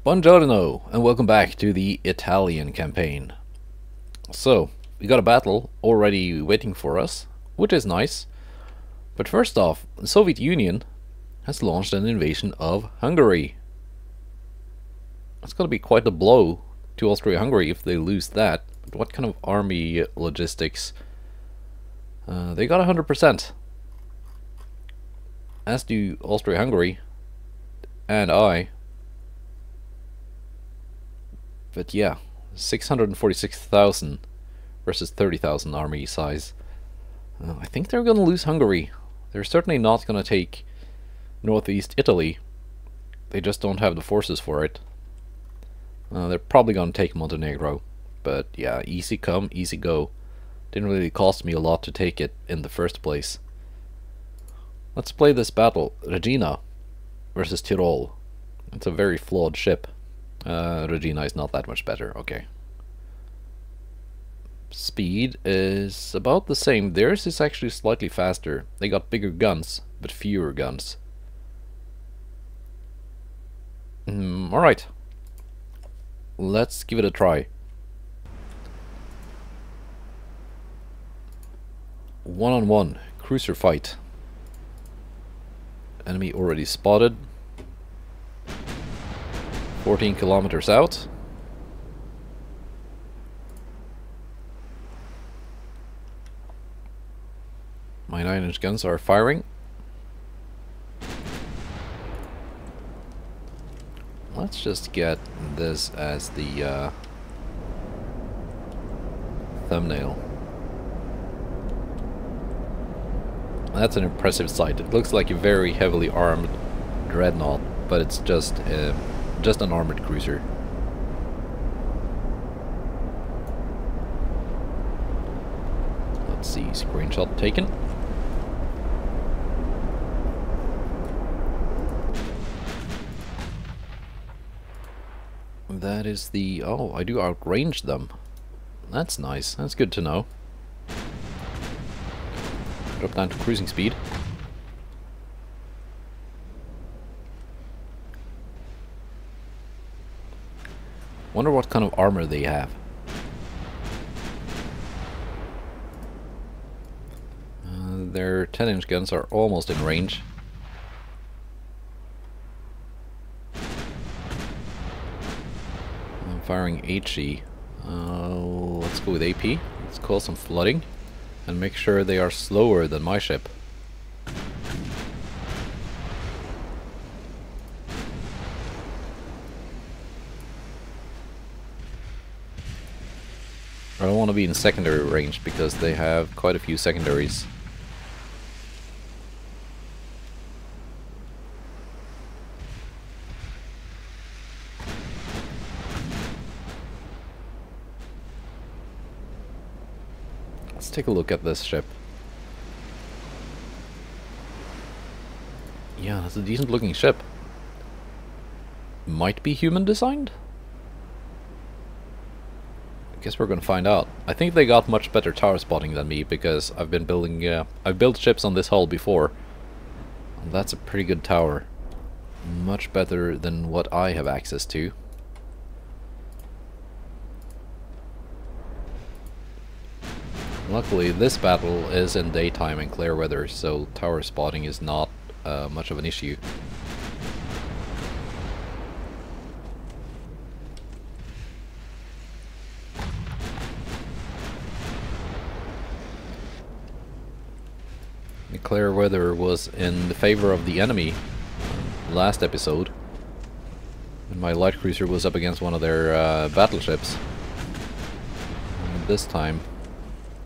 Buongiorno, and welcome back to the Italian campaign. So, we got a battle already waiting for us, which is nice. But first off, the Soviet Union has launched an invasion of Hungary. It's gonna be quite a blow to Austria-Hungary if they lose that. But what kind of army logistics? They got 100%. As do Austria-Hungary and I. But yeah, 646,000 versus 30,000 army size. I think they're gonna lose Hungary. They're certainly not gonna take northeast Italy. They just don't have the forces for it. They're probably gonna take Montenegro. But yeah, easy come, easy go. Didn't really cost me a lot to take it in the first place. Let's play this battle. Regina versus Tyrol. It's a very flawed ship. Regina is not that much better, okay. Speed is about the same. Theirs is actually slightly faster. They got bigger guns, but fewer guns. Alright. Let's give it a try. One-on-one cruiser fight. Enemy already spotted. 14 kilometers out. My 9-inch guns are firing. Let's just get this as the thumbnail. That's an impressive sight. It looks like a very heavily armed dreadnought, but it's just an armored cruiser. Let's see, screenshot taken. That is the... oh, I do outrange them. That's nice, that's good to know. Drop down to cruising speed. Wonder what kind of armor they have. Their 10-inch guns are almost in range. I'm firing HE. Let's go with AP. Let's call some flooding and make sure they are slower than my ship. I don't want to be in secondary range because they have quite a few secondaries. Let's take a look at this ship. Yeah, that's a decent looking ship. Might be human designed? I guess we're gonna find out. I think they got much better tower spotting than me because I've been building, I've built ships on this hull before. And that's a pretty good tower. Much better than what I have access to. Luckily, this battle is in daytime and clear weather, so tower spotting is not much of an issue. The clear weather was in the favor of the enemy last episode, and my light cruiser was up against one of their battleships. And this time,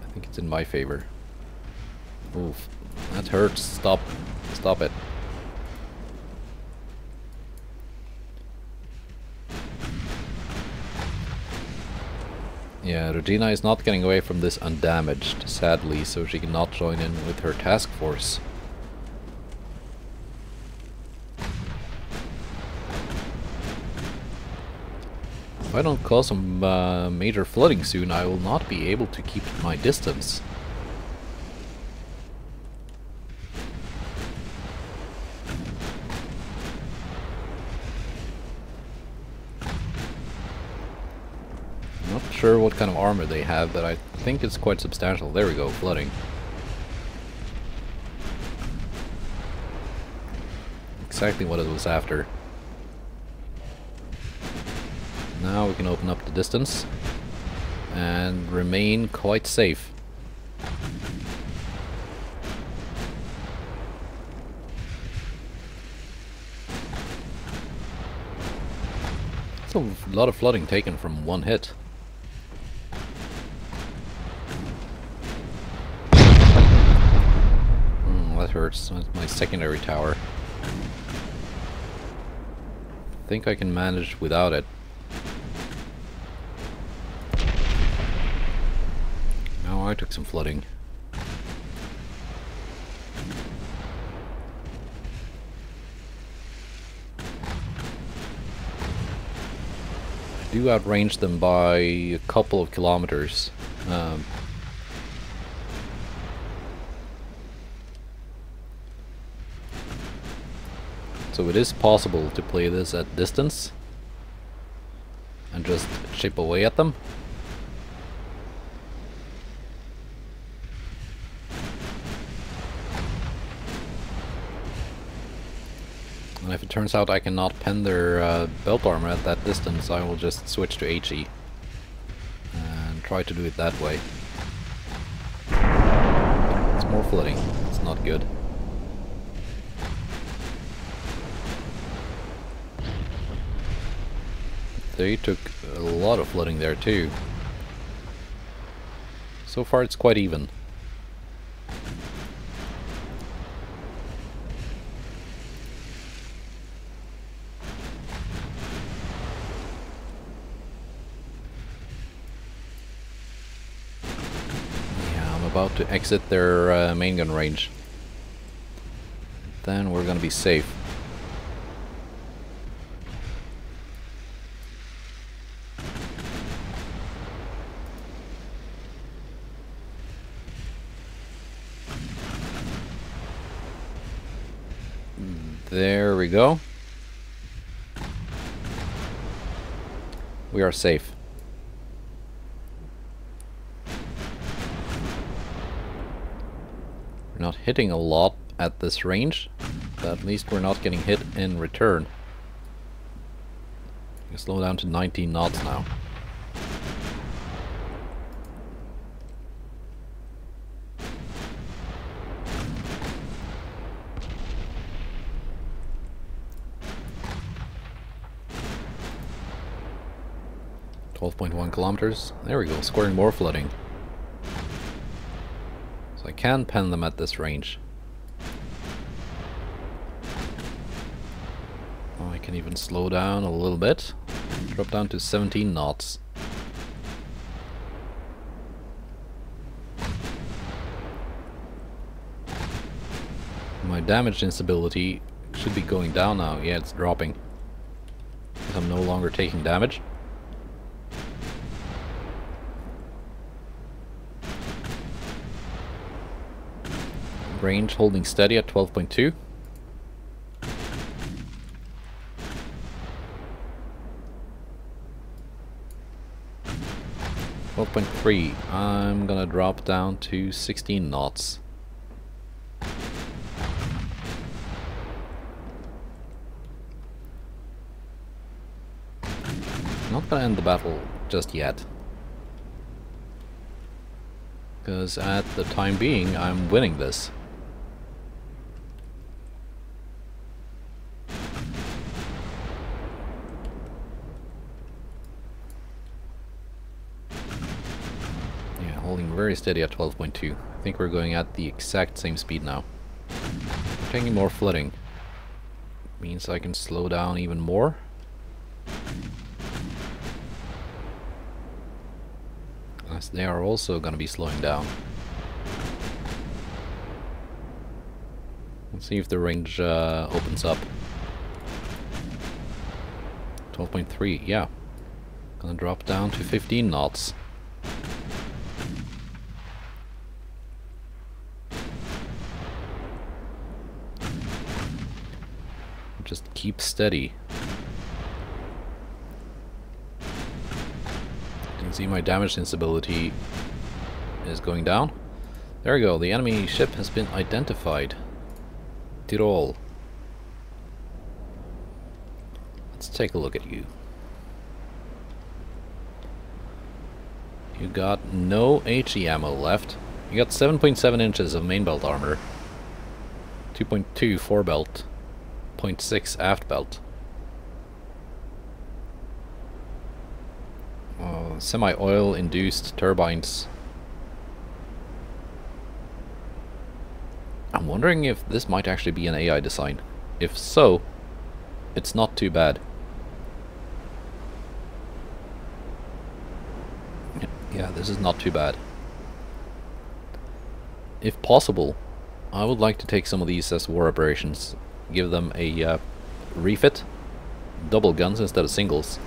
I think it's in my favor. Oof, that hurts. Stop. Stop it. Yeah, Regina is not getting away from this undamaged, sadly, so she cannot join in with her task force. If I don't cause some major flooding soon, I will not be able to keep my distance. sure what kind of armor they have, but I think it's quite substantial. There we go, flooding. Exactly what it was after. Now we can open up the distance and remain quite safe. That's a lot of flooding taken from one hit. That hurts. That's my secondary tower. I think I can manage without it. Now I took some flooding. I do outrange them by a couple of kilometers. So it is possible to play this at distance and just chip away at them. And if it turns out I cannot pen their belt armor at that distance, I will just switch to HE and try to do it that way. It's more flooding, it's not good. They took a lot of flooding there too. So far it's quite even. Yeah, I'm about to exit their main gun range. Then we're gonna be safe. There we go. We are safe. We're not hitting a lot at this range, but at least we're not getting hit in return. We can slow down to 19 knots now. .1 kilometers. There we go, scoring more flooding. So I can pen them at this range. Oh, I can even slow down a little bit. Drop down to 17 knots. My damage instability should be going down now. Yeah, it's dropping. Because I'm no longer taking damage. Range holding steady at 12.2. I'm gonna drop down to 16 knots. Not gonna end the battle just yet. Because at the time being, I'm winning this. Holding very steady at 12.2. I think we're going at the exact same speed now. We're taking more flooding. Means I can slow down even more. As they are also going to be slowing down. Let's see if the range opens up. 12.3, yeah. Gonna drop down to 15 knots. Just keep steady. Do can see my damage instability is going down. There we go, the enemy ship has been identified. Tirol. Let's take a look at you. You got no HE ammo left. You got 7.7 inches of main belt armor. 2.2 forebelt. 0.6 aft belt. Semi-oil induced turbines. I'm wondering if this might actually be an AI design. If so, it's not too bad. Yeah, this is not too bad. If possible, I would like to take some of these as war operations. Give them a refit. Double guns instead of singles.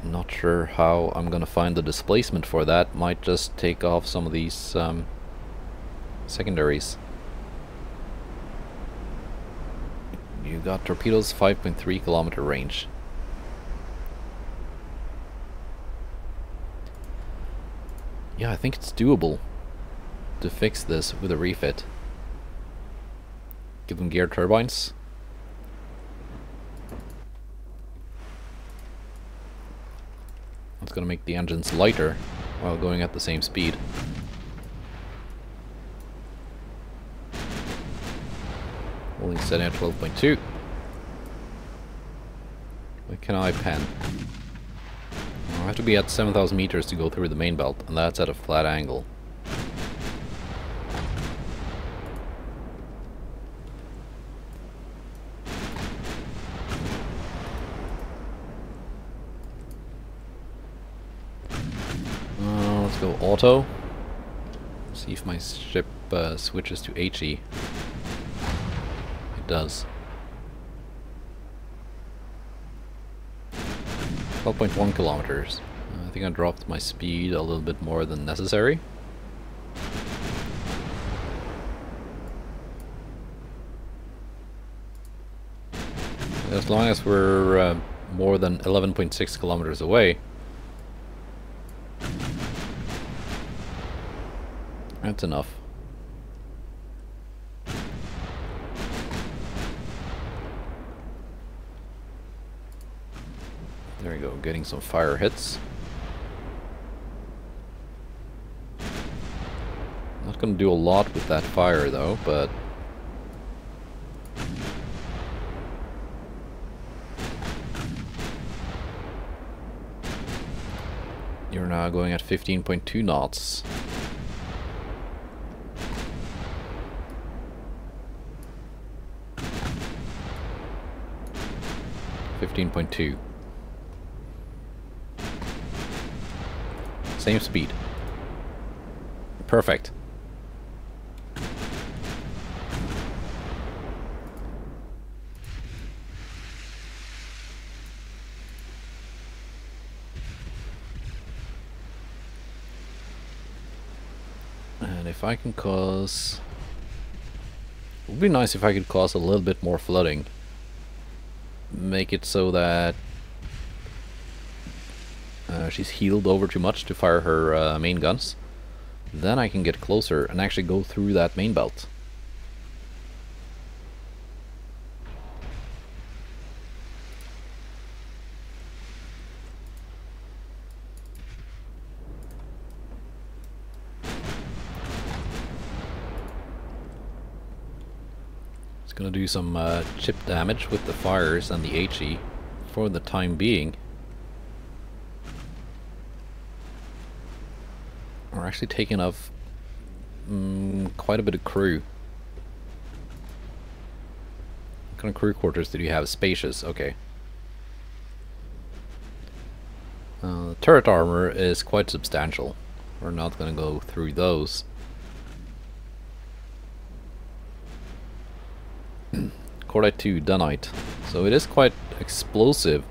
Not sure how I'm gonna find the displacement for that. Might just take off some of these secondaries. You got torpedoes 5.3 kilometer range. Yeah, I think it's doable to fix this with a refit. Give them gear turbines. That's gonna make the engines lighter while going at the same speed. Only setting at 12.2. What can I pen? I have to be at 7,000 meters to go through the main belt, and that's at a flat angle. Let's go auto. See if my ship switches to HE. It does. 12.1 kilometers. I think I dropped my speed a little bit more than necessary. As long as we're more than 11.6 kilometers away, that's enough. There we go, getting some fire hits. Not gonna do a lot with that fire though, but you're now going at 15.2 knots. 15.2. Same speed. Perfect. And if I can cause... It would be nice if I could cause a little bit more flooding. Make it so that she's healed over too much to fire her main guns. Then I can get closer and actually go through that main belt. It's gonna do some chip damage with the fires and the HE for the time being. We're actually taking off quite a bit of crew. What kind of crew quarters did you have? Spacious, okay. The turret armor is quite substantial. We're not going to go through those. Cordite 2 Dunite. So it is quite explosive.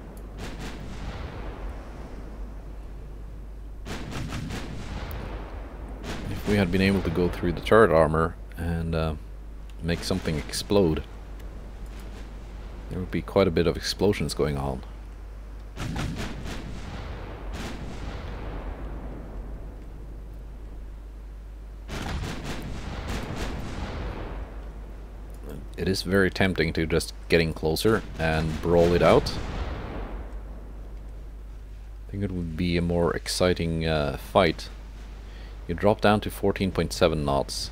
If we had been able to go through the turret armor and make something explode, there would be quite a bit of explosions going on. It is very tempting to just getting closer and brawl it out. I think it would be a more exciting fight. You drop down to 14.7 knots.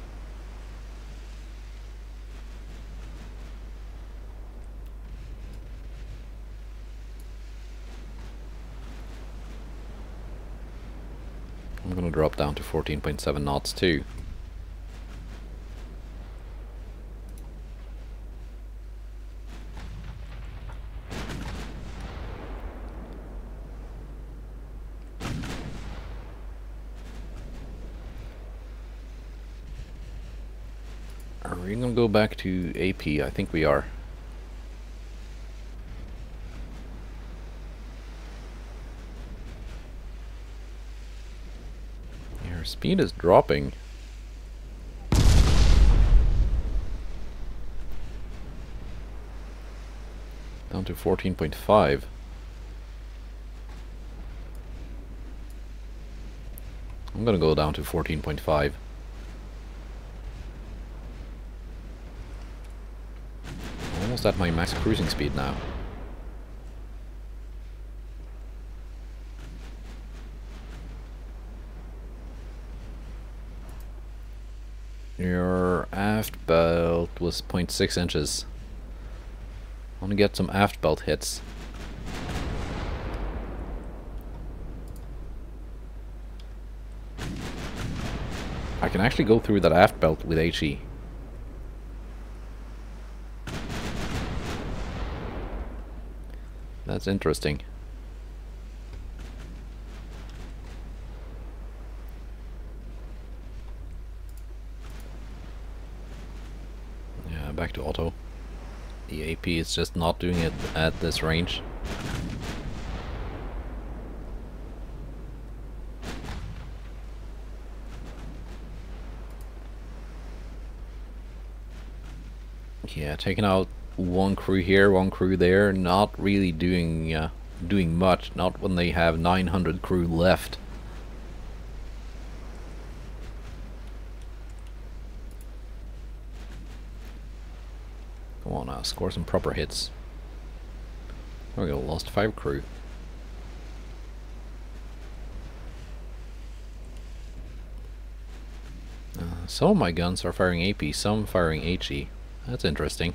I'm gonna drop down to 14.7 knots too. Are we gonna go back to AP? I think we are. Our speed is dropping. Down to 14.5. I'm gonna go down to 14.5. Almost at my max cruising speed now. Your aft belt was 0.6 inches. I want to get some aft belt hits. I can actually go through that aft belt with HE. That's interesting. Yeah, back to auto. The AP is just not doing it at this range. Yeah, taking out one crew here, one crew there, not really doing much. Not when they have 900 crew left. Come on now, score some proper hits. There we go, lost 5 crew. Some of my guns are firing AP, some firing HE. That's interesting.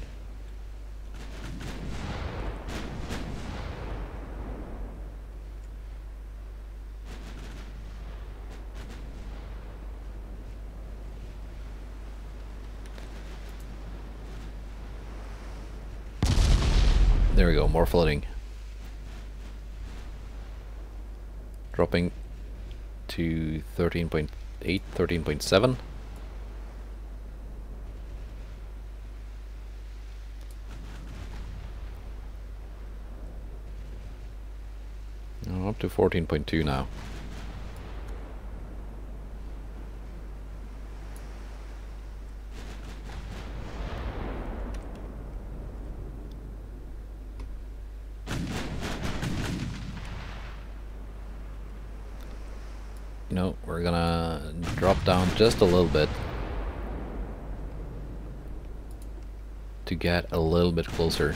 There we go, more flooding. Dropping to 13.8, 13.7. Up to 14.2 now. No, we're gonna drop down just a little bit to get a little bit closer.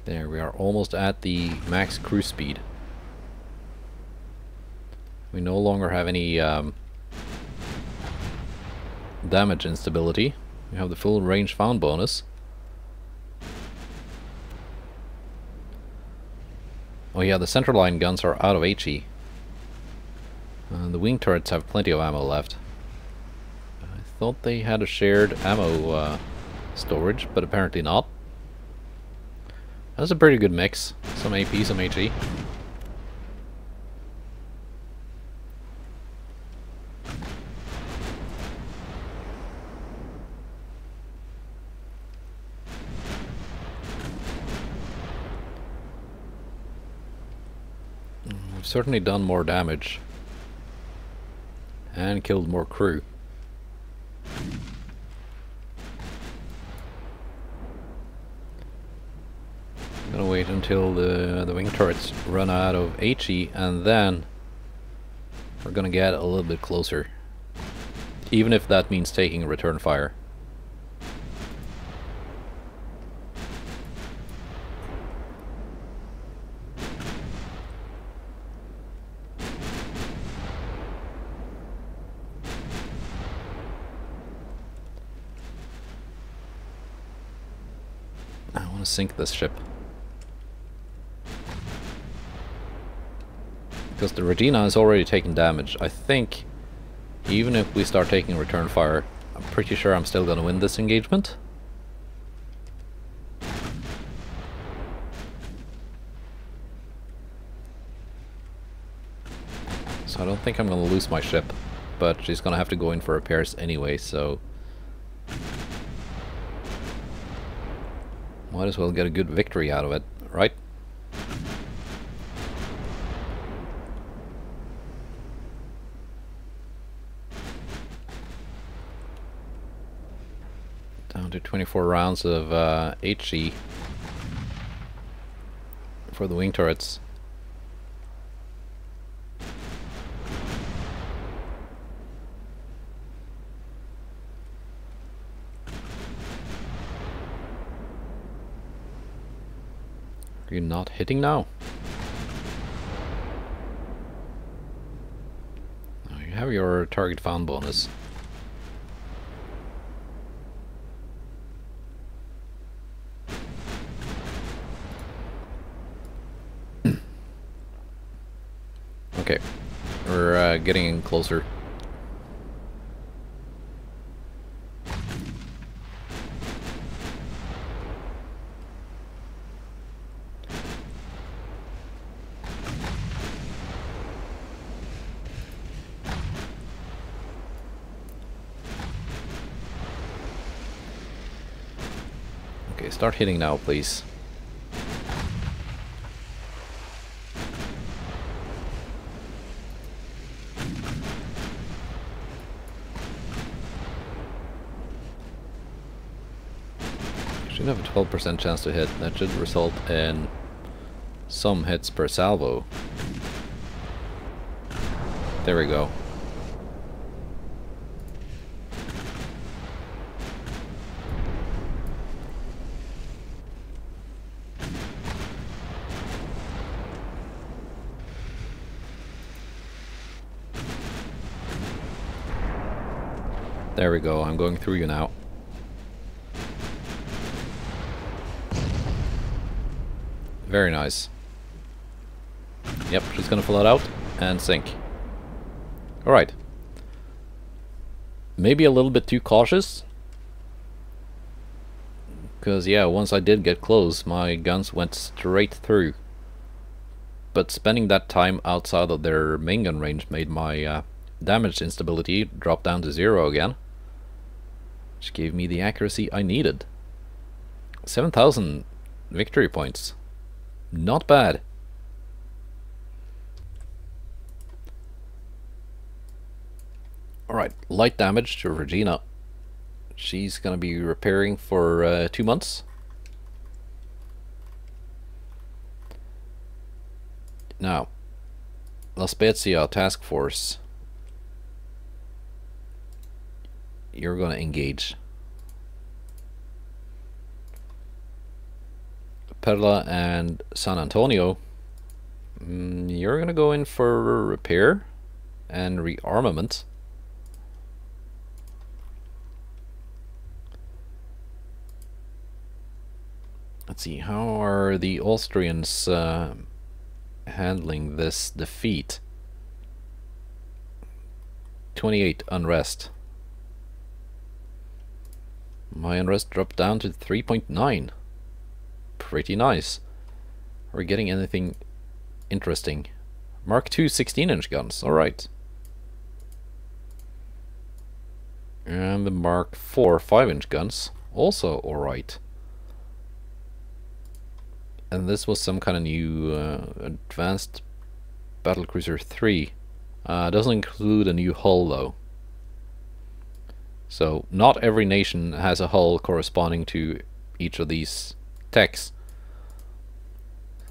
There, we are almost at the max cruise speed. We no longer have any damage instability. We have the full range found bonus. Oh yeah, the centerline guns are out of HE. The wing turrets have plenty of ammo left. I thought they had a shared ammo storage, but apparently not. That's a pretty good mix. Some AP, some HE. We've certainly done more damage. And killed more crew. I'm gonna wait until the wing turrets run out of HE, and then we're gonna get a little bit closer. Even if that means taking return fire. I want to sink this ship. Because the Regina is already taking damage. I think even if we start taking return fire, I'm pretty sure I'm still going to win this engagement. So I don't think I'm going to lose my ship, but she's going to have to go in for repairs anyway, so might as well get a good victory out of it, right? Down to 24 rounds of HE for the wing turrets. Are you not hitting now? Oh, you have your target found bonus. Okay, we're getting in closer. Okay, start hitting now, please. Should have a 12% chance to hit. That should result in some hits per salvo. There we go. There we go, I'm going through you now. Very nice. Yep, she's gonna float out and sink. Alright. Maybe a little bit too cautious. Because, yeah, once I did get close, my guns went straight through. But spending that time outside of their main gun range made my damage instability drop down to 0 again. Which gave me the accuracy I needed. 7,000 victory points. Not bad. Alright, light damage to Regina. She's gonna be repairing for 2 months. Now, La Spezia Task Force. You're gonna engage. Perla and San Antonio, you're gonna go in for repair and rearmament. Let's see, how are the Austrians handling this defeat? 28 unrest. My unrest dropped down to 3.9. Pretty nice. Are we getting anything interesting? Mark II 16-inch guns, alright. And the Mark IV 5-inch guns, also alright. And this was some kind of new advanced battlecruiser 3. Doesn't include a new hull though. So not every nation has a hull corresponding to each of these techs.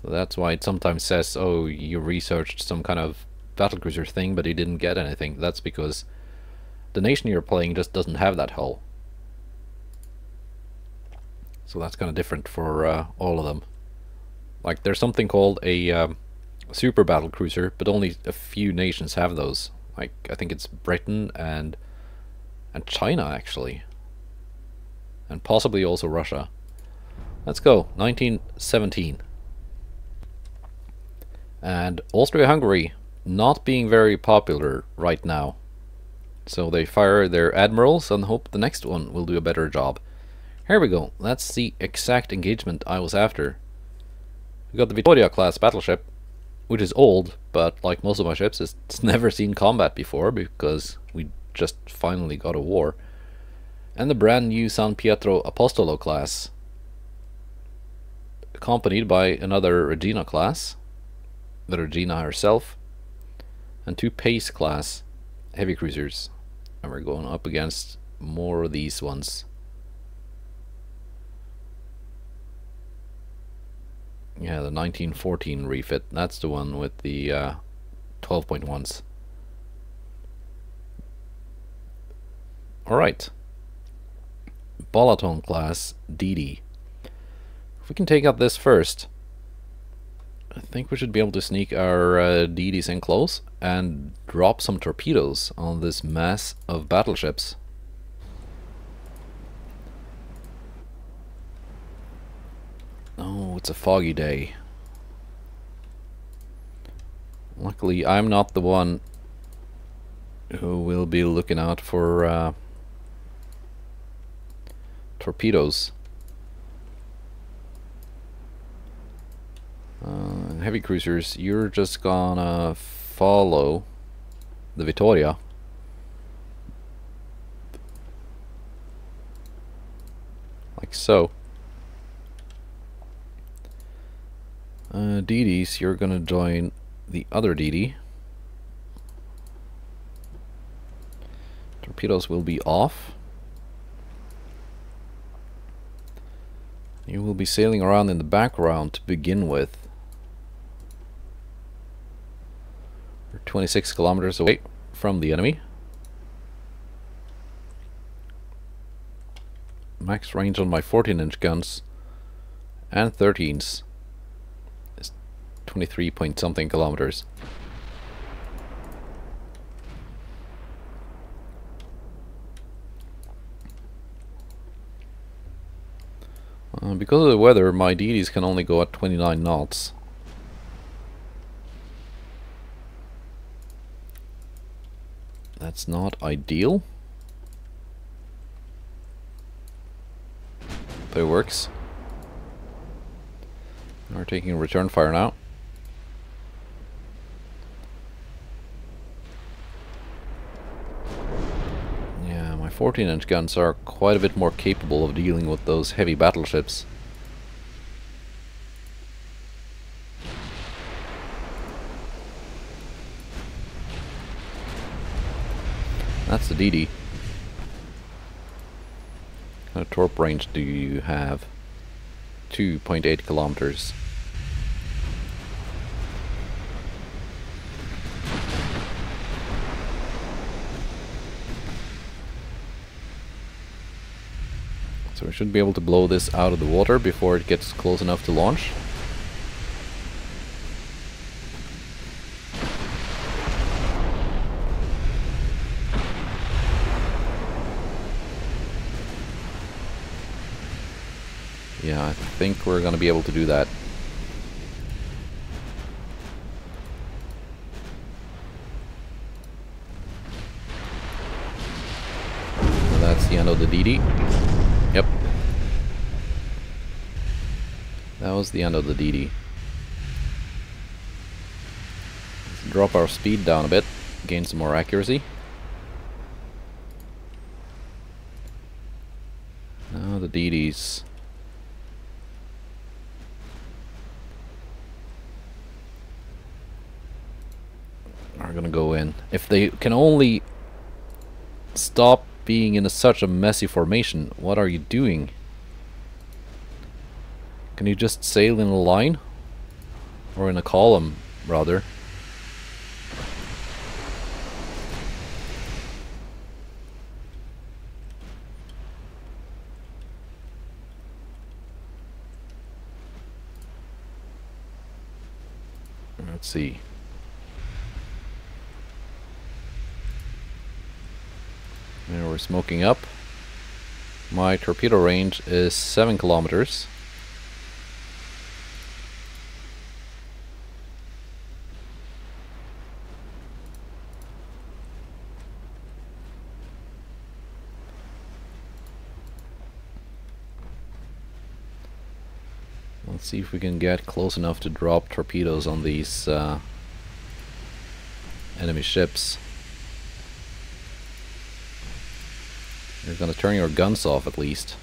That's why it sometimes says, oh, you researched some kind of battlecruiser thing, but you didn't get anything. That's because the nation you're playing just doesn't have that hull. So that's kind of different for all of them. Like, there's something called a super battlecruiser, but only a few nations have those. Like, I think it's Britain and China, actually. And possibly also Russia. Let's go, 1917. And Austria-Hungary not being very popular right now. So they fire their admirals and hope the next one will do a better job. Here we go. That's the exact engagement I was after. We got the Vittoria class battleship, which is old, but like most of my ships, it's never seen combat before because we just finally got a war. And the brand new San Pietro Apostolo class, accompanied by another Regina class, the Regina herself, and two Pace class heavy cruisers. And we're going up against more of these ones. Yeah, the 1914 refit. That's the one with the 12.1s. Alright. Balaton class DD. If we can take out this first, I think we should be able to sneak our DDs in close and drop some torpedoes on this mass of battleships. Oh, it's a foggy day. Luckily, I'm not the one who will be looking out for torpedoes. Heavy cruisers, you're just gonna follow the Vittoria. Like so. DDs, you're gonna join the other DD. Torpedoes will be off. You will be sailing around in the background to begin with. We're 26 kilometers away from the enemy. Max range on my 14-inch guns and 13s is 23 point something kilometers. Because of the weather, my DDs can only go at 29 knots. That's not ideal, but it works. We're taking return fire now. Yeah, my 14-inch guns are quite a bit more capable of dealing with those heavy battleships. That's the DD. What kind of torp range do you have? 2.8 kilometers. So we should be able to blow this out of the water before it gets close enough to launch. Yeah, I think we're going to be able to do that. Well, that's the end of the DD. Yep. That was the end of the DD. Let's drop our speed down a bit, gain some more accuracy. Now the DDs. Are gonna go in. If they can only stop being in such a messy formation, what are you doing? Can you just sail in a line? Or in a column, rather. Let's see. There, we're smoking up. My torpedo range is 7 kilometers. Let's see if we can get close enough to drop torpedoes on these enemy ships. You're gonna turn your guns off at least.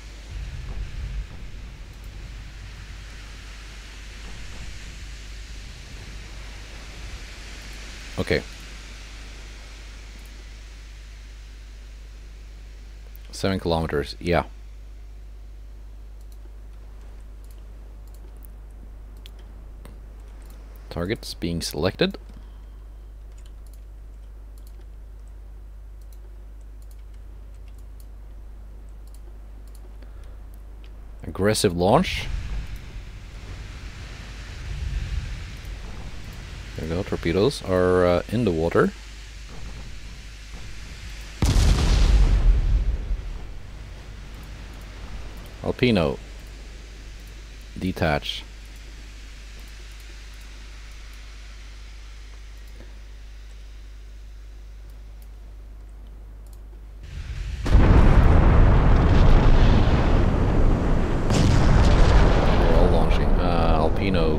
Okay. 7 kilometers, yeah. Targets being selected. Aggressive launch. There we go, torpedoes are in the water. Alpino. Detach.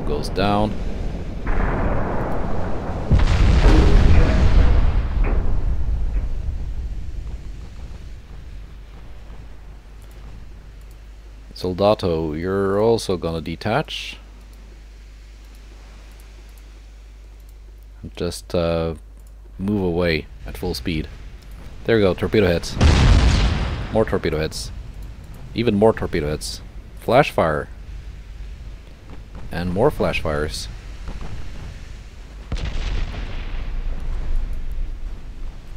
Goes down. Soldato, you're also gonna detach. Just move away at full speed. There we go, torpedo heads. More torpedo heads. Even more torpedo heads. Flash fire. And more flash fires.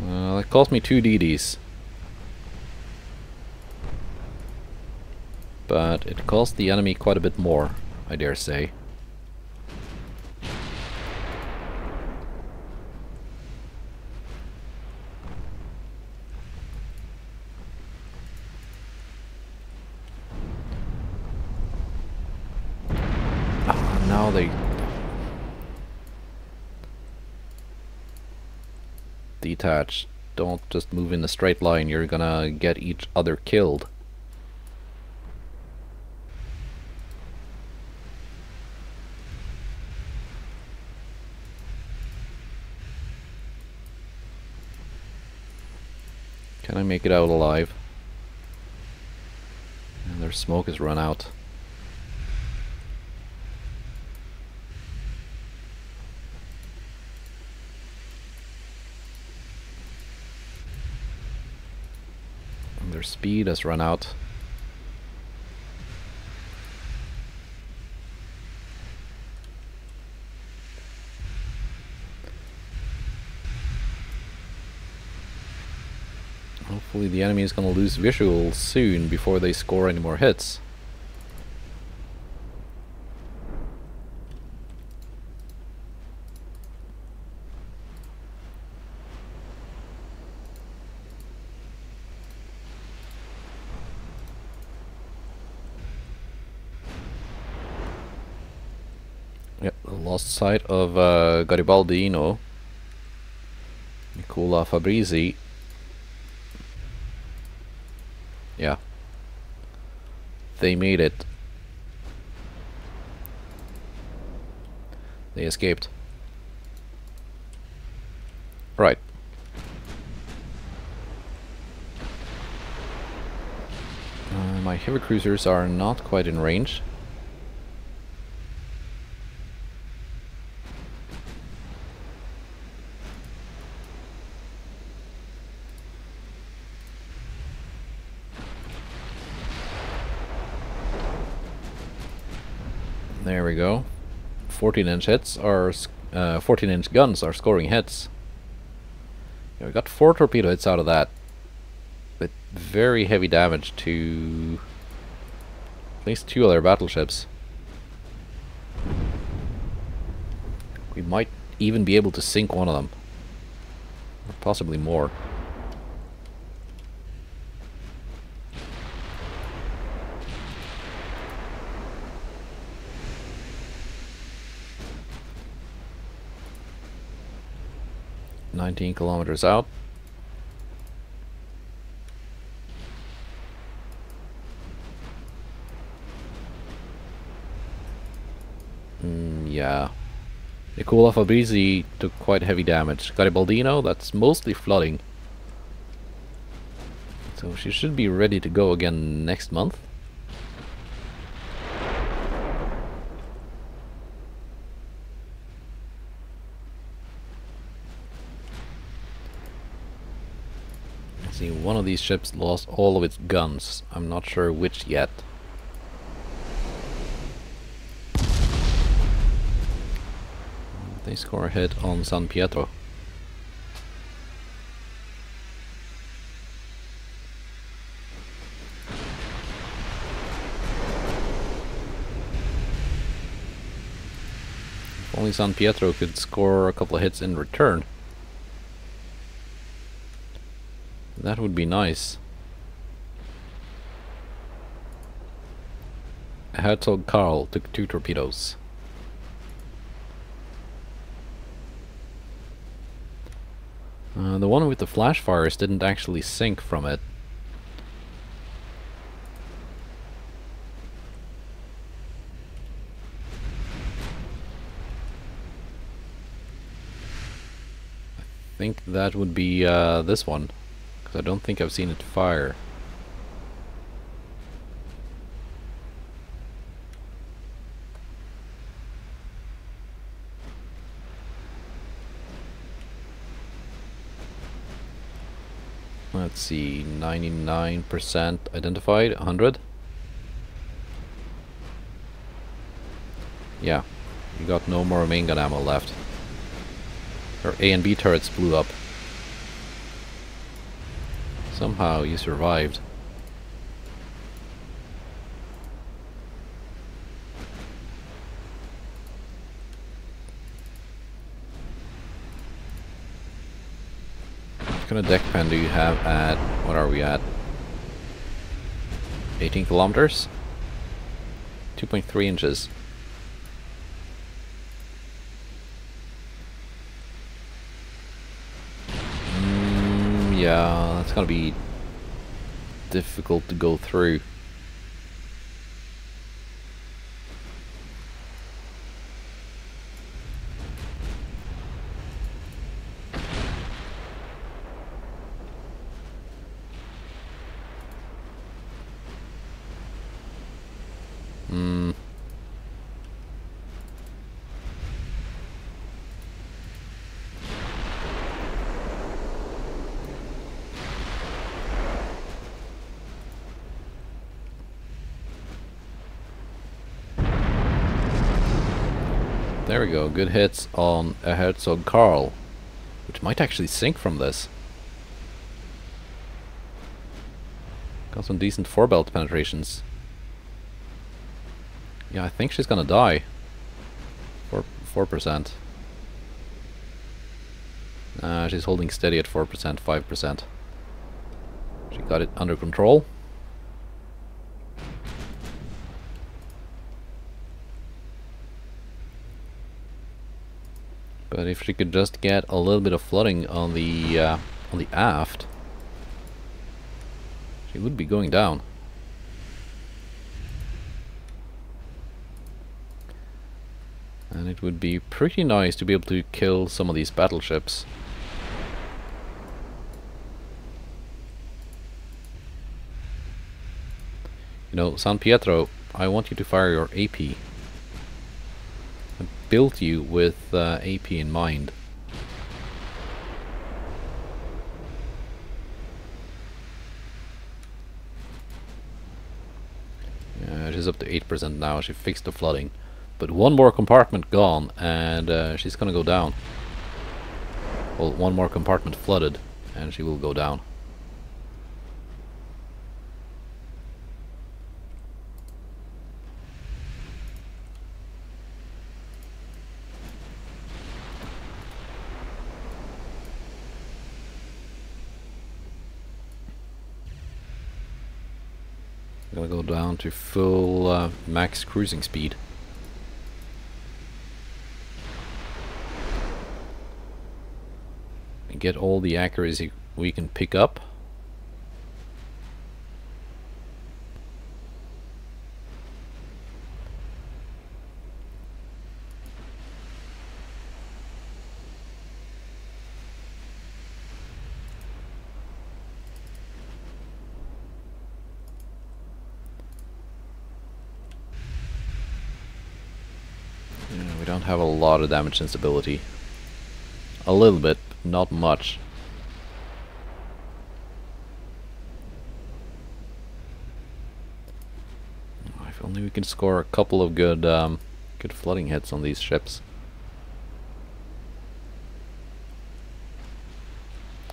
That cost me 2 DDs. But it cost the enemy quite a bit more, I dare say. Now they detach. Don't just move in a straight line, you're gonna get each other killed. Can I make it out alive? And their smoke has run out. Their speed has run out. Hopefully the enemy is going to lose visual soon before they score any more hits. Yep, lost sight of Garibaldino. Nicola Fabrizi. Yeah. They made it. They escaped. Right. My heavy cruisers are not quite in range. There we go. 14-inch hits are 14-inch guns are scoring hits. Yeah, we got 4 torpedo hits out of that, with very heavy damage to at least 2 other battleships. We might even be able to sink one of them, or possibly more. "19 kilometers out." Yeah. Nicola Fabrizi took quite heavy damage. Garibaldino, that's mostly flooding. So she should be ready to go again next month. See, one of these ships lost all of its guns. I'm not sure which yet. They score a hit on San Pietro. If only San Pietro could score a couple of hits in return, that would be nice. Herzog Karl took 2 torpedoes. The one with the flash fires didn't actually sink from it. I think that would be this one, because I don't think I've seen it fire. Let's see, 99% identified, 100. Yeah, you got no more main gun ammo left. Her A and B turrets blew up. Somehow you survived. What kind of deck pen do you have at, what are we at? 18 kilometers? 2.3 inches. Yeah, that's gonna be difficult to go through. There we go, good hits on a Herzog Karl, which might actually sink from this. Got some decent 4-belt penetrations. Yeah, I think she's gonna die. 4%. She's holding steady at 4%, 5%. She got it under control. But if she could just get a little bit of flooding on the aft, she would be going down. And it would be pretty nice to be able to kill some of these battleships. You know, San Pietro, I want you to fire your AP. I built you with AP in mind. Yeah, she's up to 8% now. She fixed the flooding. But one more compartment gone, and she's gonna go down. Well, one more compartment flooded, and she will go down. I'm gonna go down to full max cruising speed. And get all the accuracy we can pick up. We don't have a lot of damage instability. A little bit, not much. If only we can score a couple of good flooding hits on these ships.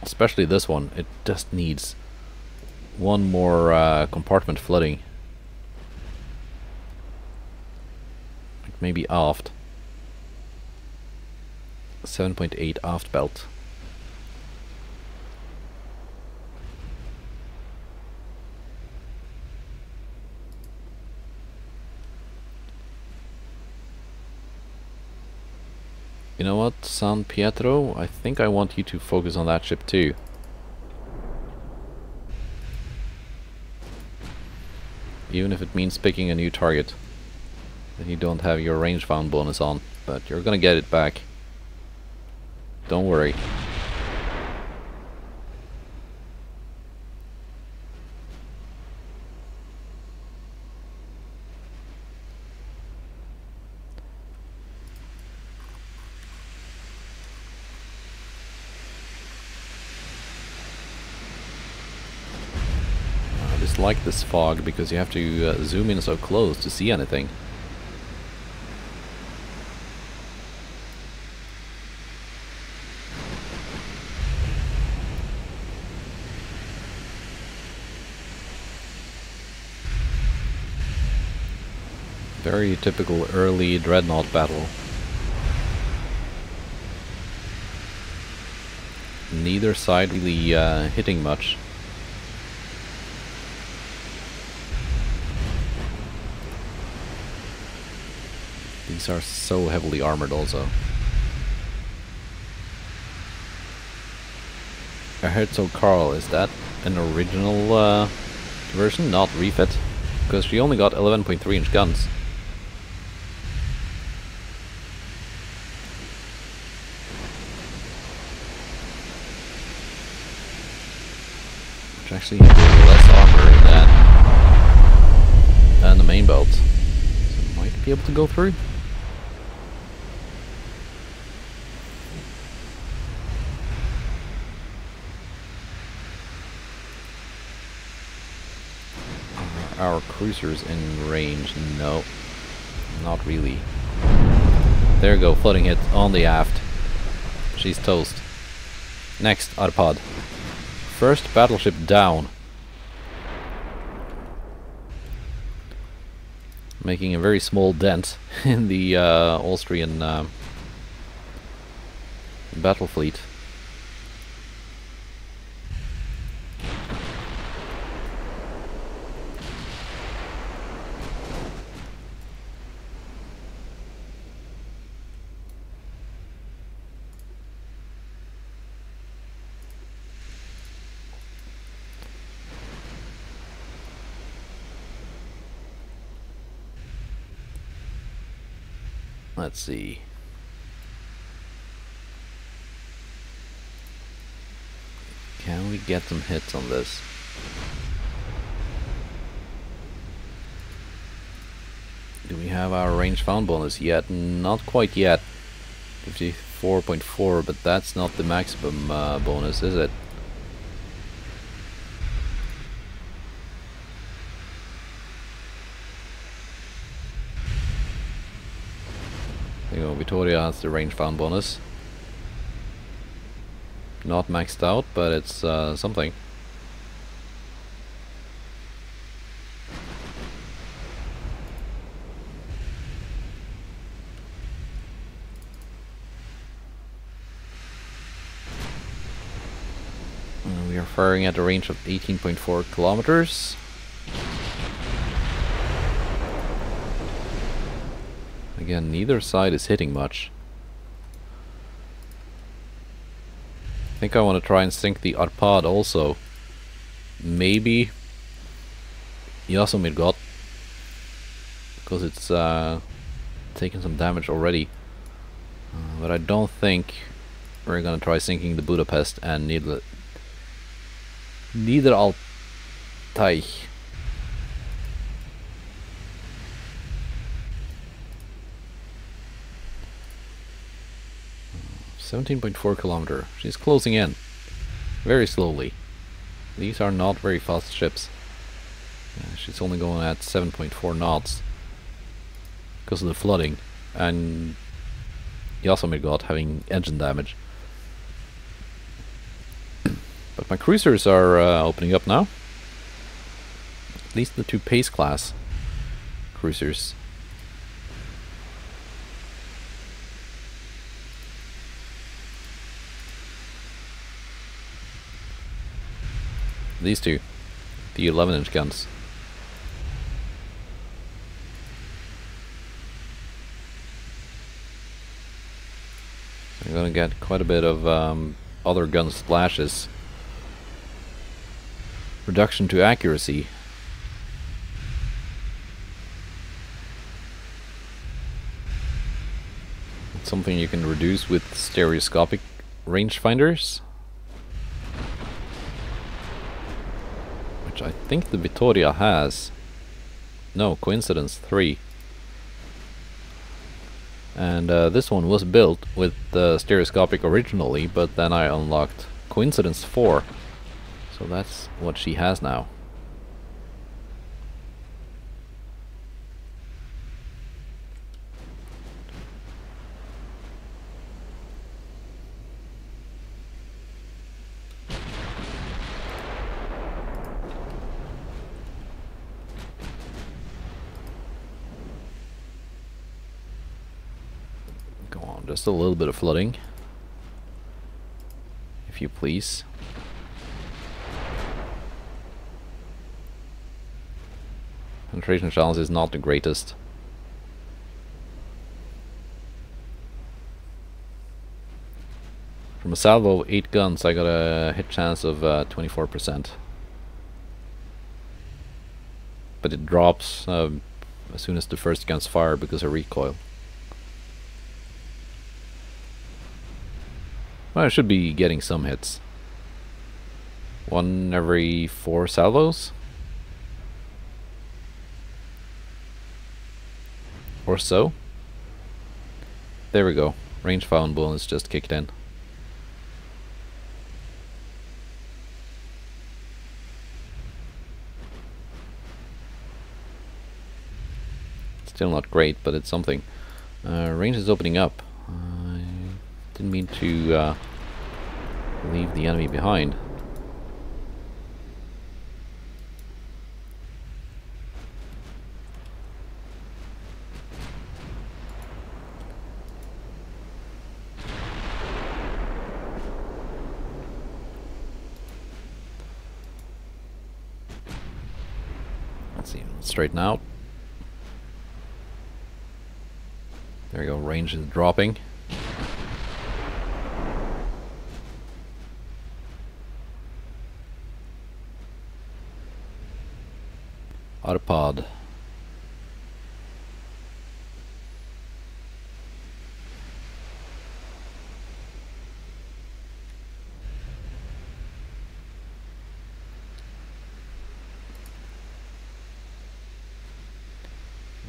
Especially this one, it just needs one more compartment flooding. Like maybe aft. 7.8 aft belt. You know what, San Pietro? I think I want you to focus on that ship too. Even if it means picking a new target that you don't have your range found bonus on, but you're gonna get it back. Don't worry. I just like this fog because you have to zoom in so close to see anything. Very typical early Dreadnought battle. Neither side really hitting much. These are so heavily armored also. I heard so, Carl, is that an original version, not refit? Because she only got 11.3-inch guns. Which actually has less armor than the main belt. So it might be able to go through. Are our cruisers in range? No, not really. There you go, flooding hit on the aft. She's toast. Next, Arpad. First battleship down. Making a very small dent in the Austrian battle fleet. Let's see. Can we get some hits on this? Do we have our range found bonus yet? Not quite yet. 54.4, but that's not the maximum bonus, is it? There you go, Vittoria has the range found bonus. Not maxed out, but it's something. We are firing at a range of 18.4 kilometers. Again, neither side is hitting much. I think I want to try and sink the Arpad also. Maybe Yasomir because it's taken some damage already. But I don't think we're gonna try sinking the Budapest and neither Altai. 17.4 kilometer. She's closing in very slowly. These are not very fast ships. She's only going at 7.4 knots because of the flooding and Yasomir having engine damage. But my cruisers are opening up now. At least the two Pace class cruisers. These two, the 11-inch guns. I'm gonna get quite a bit of other gun splashes. Reduction to accuracy. It's something you can reduce with stereoscopic rangefinders. Which I think the Vittoria has. No, coincidence 3. And this one was built with stereoscopic originally, but then I unlocked coincidence 4. So that's what she has now. Go on, just a little bit of flooding, if you please. Penetration challenge is not the greatest. From a salvo of 8 guns, I got a hit chance of 24%. But it drops as soon as the first guns fire because of recoil. Well, I should be getting some hits. 1 every 4 salvos? Or so. There we go. Range found bonus just kicked in. Still not great, but it's something. Range is opening up. I didn't mean to leave the enemy behind. Let's see, straighten out. There we go, range is dropping. Autopod.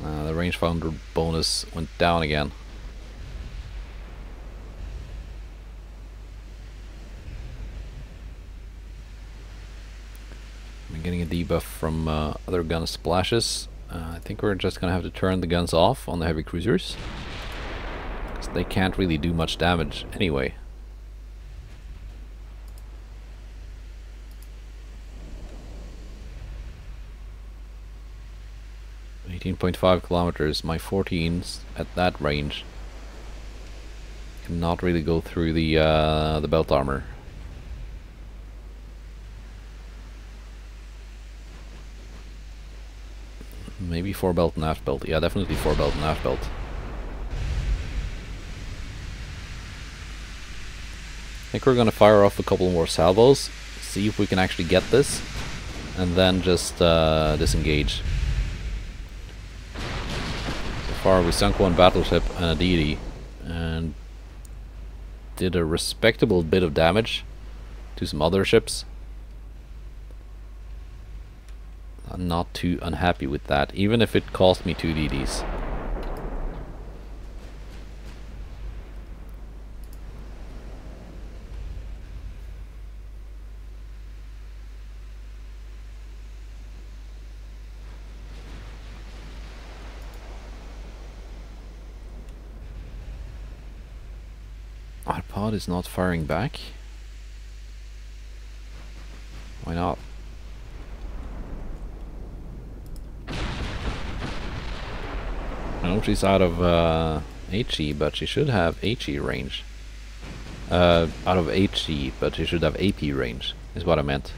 The rangefinder bonus went down again. I'm getting a debuff from other gun splashes. I think we're just gonna have to turn the guns off on the heavy cruisers. So they can't really do much damage anyway. .5 kilometers. My 14s at that range cannot really go through the belt armor. Maybe 4 belt and aft belt. Yeah, definitely 4 belt and aft belt. I think we're gonna fire off a couple more salvos, see if we can actually get this, and then just disengage. So far we sunk 1 battleship and a deity, and did a respectable bit of damage to some other ships. I'm not too unhappy with that, even if it cost me 2 DDs. Our pod is not firing back. Why not? I know she's out of HE, but she should have HE range. Out of HE, but she should have AP range, is what I meant.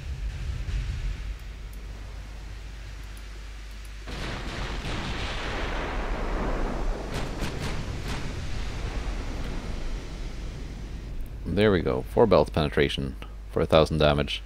There we go, 4 belt penetration for 1000 damage.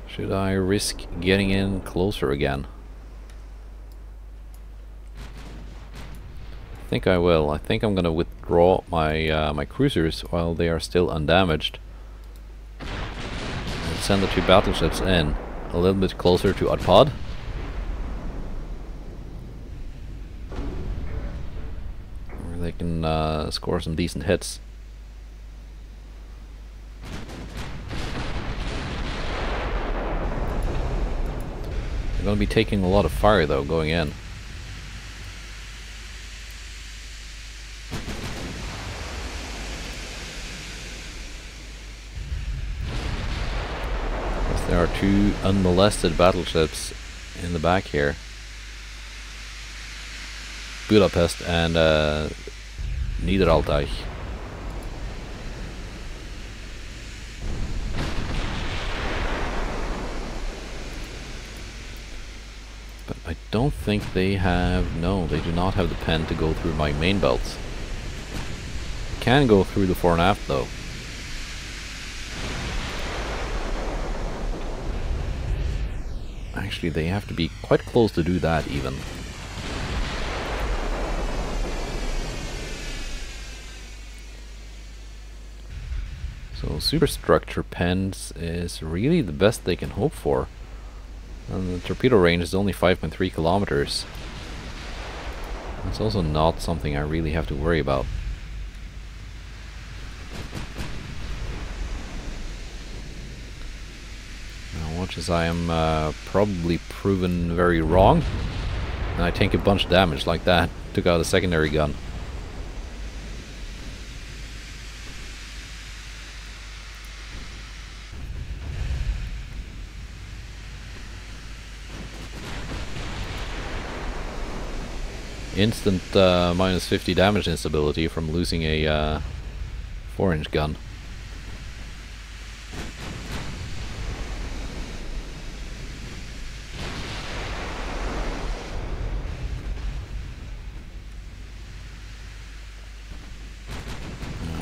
Should I risk getting in closer again? I think I will. I think I'm gonna withdraw my my cruisers while they are still undamaged, and send the 2 battleships in a little bit closer to our pod. Where they can score some decent hits. They're gonna be taking a lot of fire though going in. There are 2 unmolested battleships in the back here. Budapest and Niederalteich. But I don't think they have... No, they do not have the pen to go through my main belts. Can go through the fore and aft though. Actually, they have to be quite close to do that even. So superstructure pens is really the best they can hope for. And the torpedo range is only 5.3 kilometers. It's also not something I really have to worry about. Much as I am probably proven very wrong, and I take a bunch of damage like that. Took out a secondary gun. Instant minus 50 damage instability from losing a 4-inch gun.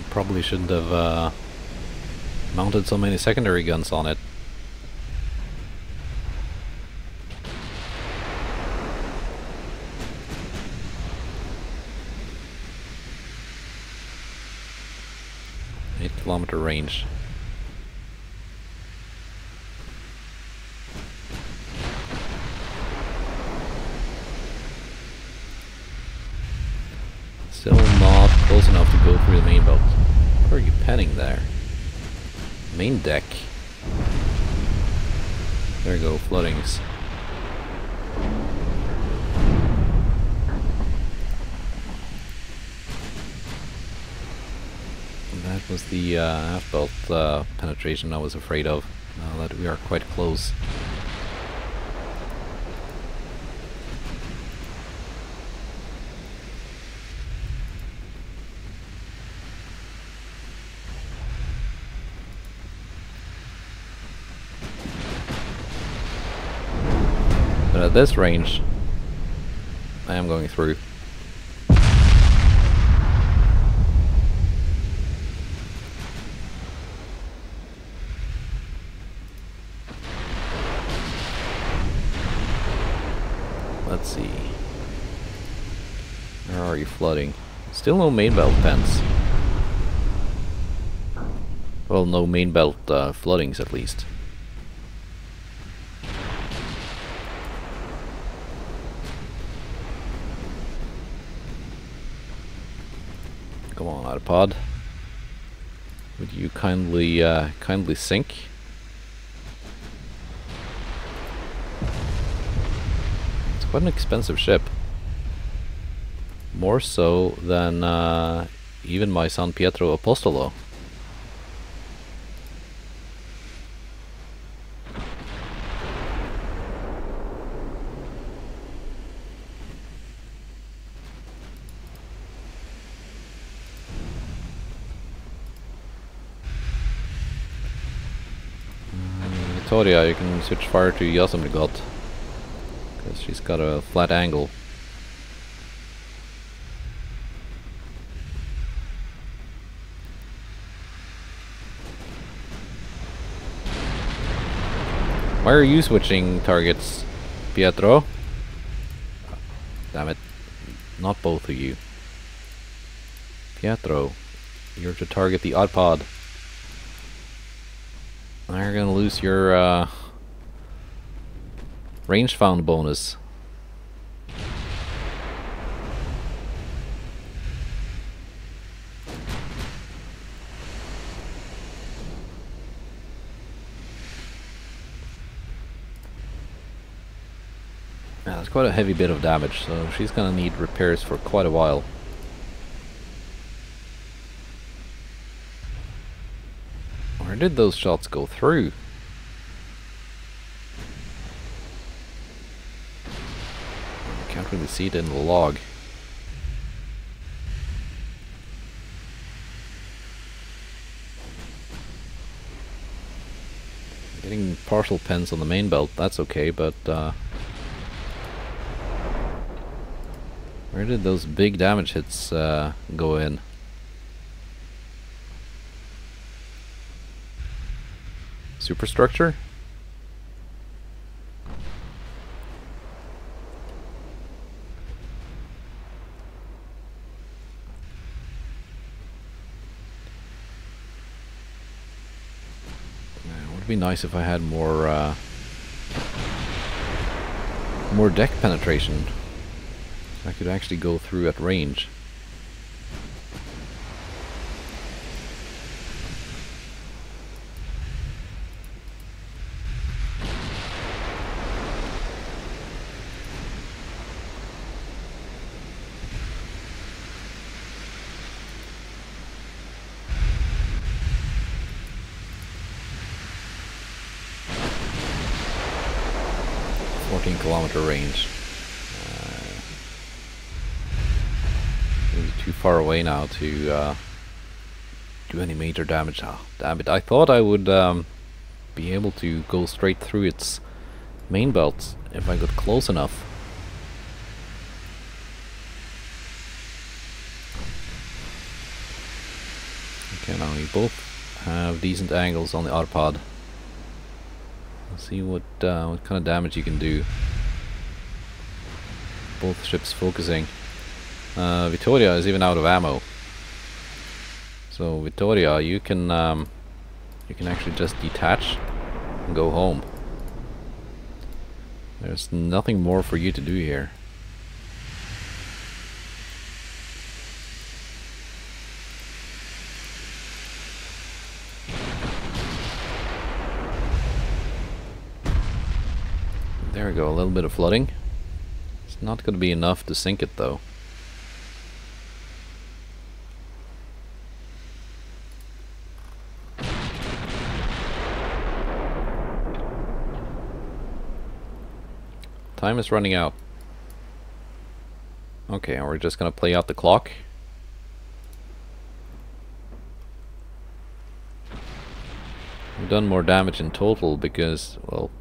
Probably shouldn't have mounted so many secondary guns on it. Kilometer range. close enough to go through the main belt. What are you penning there? Main deck. There you go, floodings. And that was the half belt penetration I was afraid of. Now that we are quite close. But at this range, I am going through. Let's see. Where are you flooding? Still no main belt pens. Well, no main belt floodings at least. Come on, Autopod. Would you kindly sink? It's quite an expensive ship. More so than even my San Pietro Apostolo. Victoria, you can switch fire to Yosemite, because she's got a flat angle. Why are you switching targets, Pietro? Damn it. Not both of you. Pietro, you're to target the odd pod. Now you're gonna lose your range found bonus. Yeah, that's quite a heavy bit of damage, so she's gonna need repairs for quite a while. Where did those shots go through? I can't really see it in the log. Getting partial pens on the main belt, that's okay, but where did those big damage hits go in? Superstructure? It would be nice if I had more deck penetration. I could actually go through at range. Kilometer range. Maybe too far away now to do any major damage. Oh, damn it. I thought I would be able to go straight through its main belt if I got close enough. Okay, now we both have decent angles on the autopod. Let's see what kind of damage you can do. Both ships focusing. Vittoria is even out of ammo. So Vittoria, you can actually just detach and go home. There's nothing more for you to do here. There we go, a little bit of flooding. It's not going to be enough to sink it though. Time is running out. Okay, and we're just gonna play out the clock. We've done more damage in total because, well,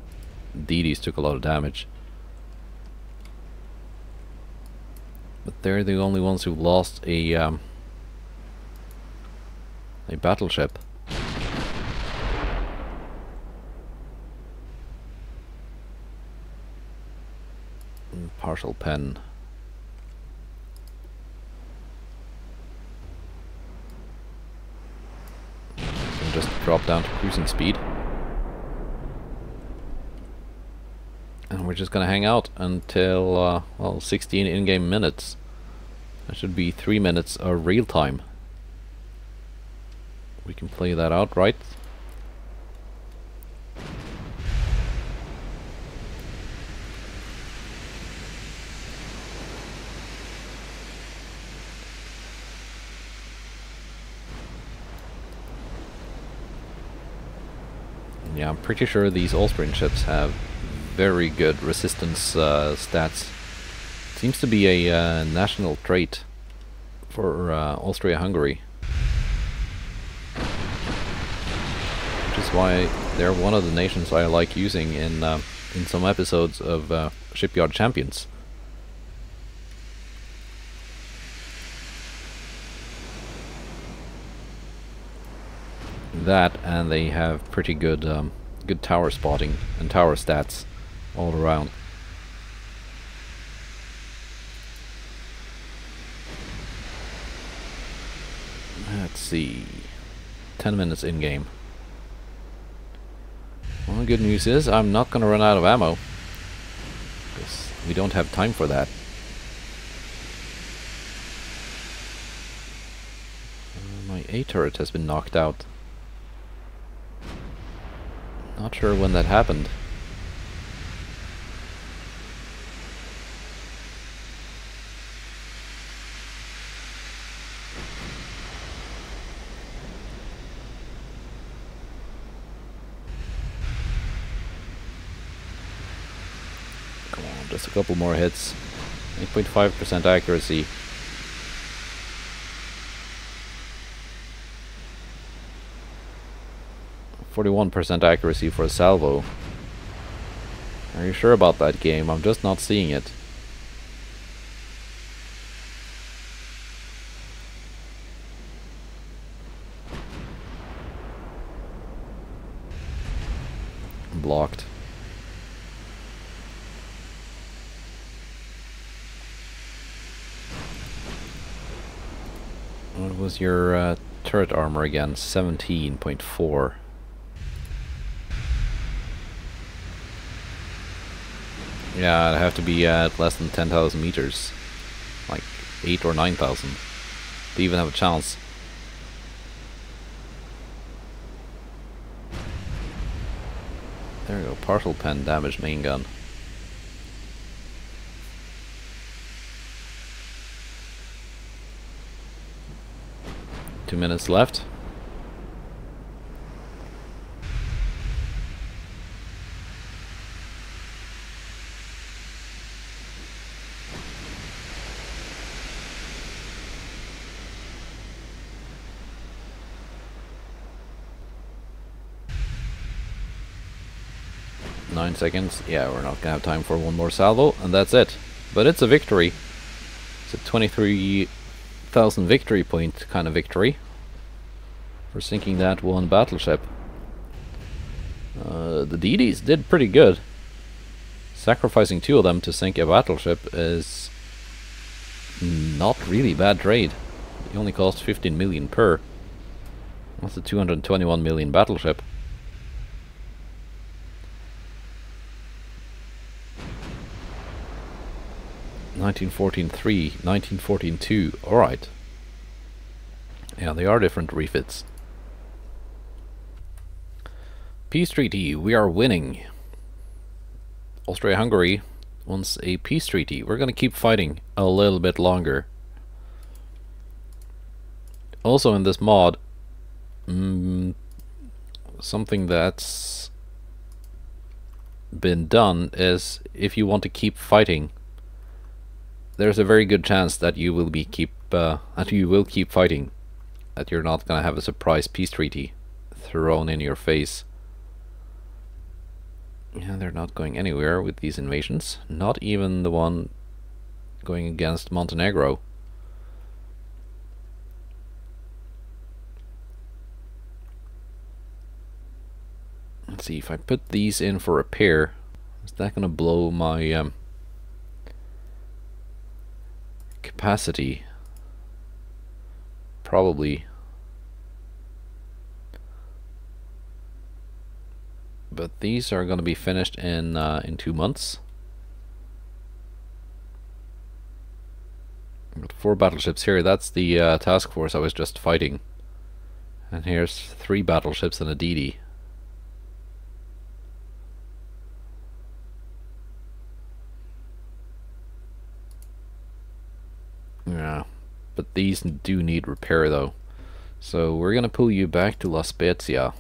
DDs took a lot of damage. But they're the only ones who lost a battleship. Partial pen. And just drop down to cruising speed. And we're just gonna hang out until, well, 16 in-game minutes. That should be 3 minutes of real time. We can play that out, right? Yeah, I'm pretty sure these Austrian ships have very good resistance stats. Seems to be a national trait for Austria-Hungary. Which is why they're one of the nations I like using in some episodes of Shipyard Champions. That, and they have pretty good good tower spotting and tower stats all around. Let's see, 10 minutes in game. Well, the good news is I'm not gonna run out of ammo, because we don't have time for that. My A turret has been knocked out. Not sure when that happened. Come on, just a couple more hits. 8.5% accuracy. .41% accuracy for a salvo. Are you sure about that game? I'm just not seeing it. Blocked. What was your turret armor again? 17.4. Yeah, I'd have to be at less than 10,000 meters. Like 8 or 9,000 to even have a chance. There we go, partial pen damage main gun. Two minutes left. Nine seconds. Yeah, we're not gonna have time for one more salvo, and that's it. But it's a victory. It's a 23,000 victory point kind of victory for sinking that one battleship. The DDs did pretty good. Sacrificing 2 of them to sink a battleship is not really bad trade. It only cost 15 million per. That's a 221 million battleship. 1914-3, 1914-2. Alright. Yeah, they are different refits. Peace treaty, we are winning. Austria-Hungary wants a peace treaty. We're gonna keep fighting a little bit longer. Also in this mod, something that's been done is if you want to keep fighting, there's a very good chance that you will keep fighting, that you're not gonna have a surprise peace treaty thrown in your face. Yeah, they're not going anywhere with these invasions, not even the one going against Montenegro. Let's see, if I put these in for repair, is that gonna blow my capacity? Probably. But these are gonna be finished in 2 months. Got 4 battleships here. That's the task force I was just fighting. And here's 3 battleships and a DD. Yeah, but these do need repair though. So we're gonna pull you back to La Spezia.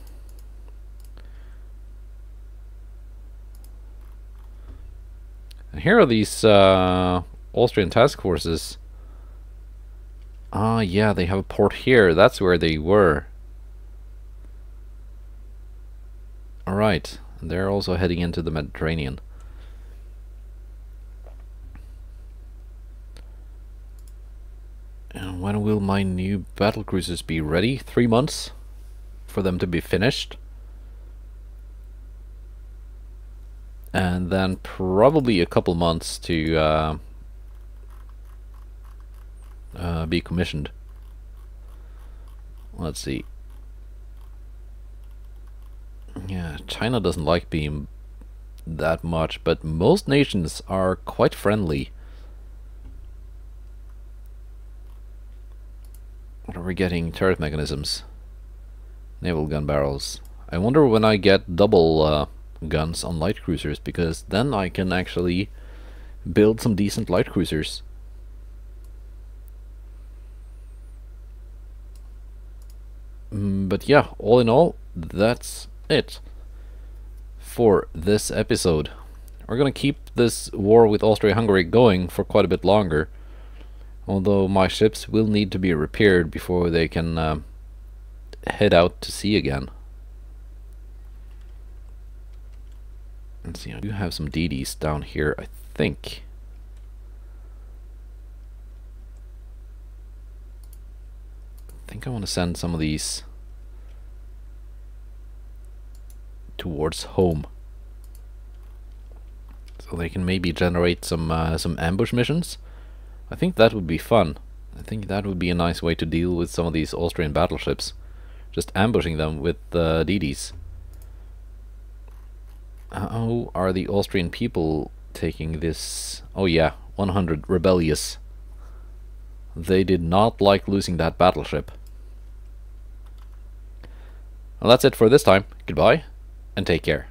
And here are these Austrian task forces. Ah, yeah, they have a port here. That's where they were. Alright, and they're also heading into the Mediterranean. And when will my new battlecruisers be ready? 3 months for them to be finished. And then probably a couple months to be commissioned. Let's see. Yeah, China doesn't like being that much, but most nations are quite friendly. What are we getting? Turret mechanisms. Naval gun barrels. I wonder when I get double guns on light cruisers, because then I can actually build some decent light cruisers. But yeah, all in all, that's it for this episode. We're gonna keep this war with Austria-Hungary going for quite a bit longer, although my ships will need to be repaired before they can head out to sea again. Let's see, I do have some DDs down here, I think. I think I want to send some of these towards home, so they can maybe generate some ambush missions. I think that would be fun. I think that would be a nice way to deal with some of these Austrian battleships, just ambushing them with DDs. How are the Austrian people taking this? Oh yeah, 100 rebellious. They did not like losing that battleship. Well, that's it for this time. Goodbye, and take care.